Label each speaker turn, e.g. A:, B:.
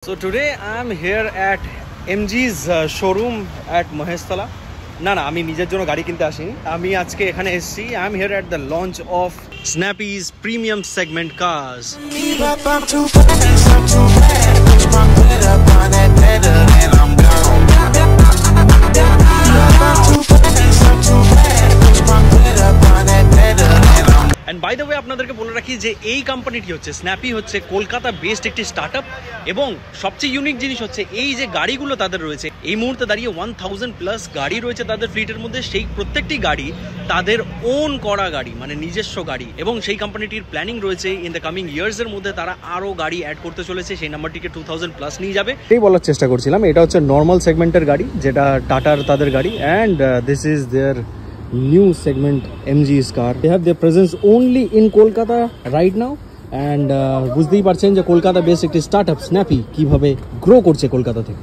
A: So today I am here at MG's showroom at Mahestala. না আমি নিজের জন্য গাড়ি কিনতে আসিনি, আমি আজকে এখানে এসেছি। I am here at the launch of Snappy's premium segment cars. And by the way আপনাদেরকে বলে রাখি যে এই কোম্পানিটি হচ্ছে স্ন্যাপি, হচ্ছে কলকাতা বেসড একটি স্টার্টআপ এবং সবচেয়ে ইউনিক জিনিস হচ্ছে এই যে গাড়িগুলো তাদের রয়েছে এই মুহূর্তে দাঁড়িয়ে 1000 প্লাস গাড়ি রয়েছে তাদের ফ্লিটের মধ্যে। সেই প্রত্যেকটি গাড়ি তাদের ওন করা গাড়ি, মানে নিজস্ব গাড়ি, এবং সেই কোম্পানিটির প্ল্যানিং রয়েছে ইন দ্য কামিং ইয়ার্সের মধ্যে তারা আরও গাড়ি অ্যাড করতে চলেছে, সেই নাম্বারটিকে 2000 প্লাস নিয়ে যাবে। এই বলার চেষ্টা করছিলাম, এটা হচ্ছে নর্মাল সেগমেন্টের গাড়ি, যেটা টাটার তাদের গাড়ি, and this is their new segment MG's car. They have their presence only in Kolkata right now, and বুঝতেই পারছেন যে কলকাতা বেসড একটি স্টার্টআপ স্ন্যাপি কিভাবে গ্রো করছে কলকাতা থেকে।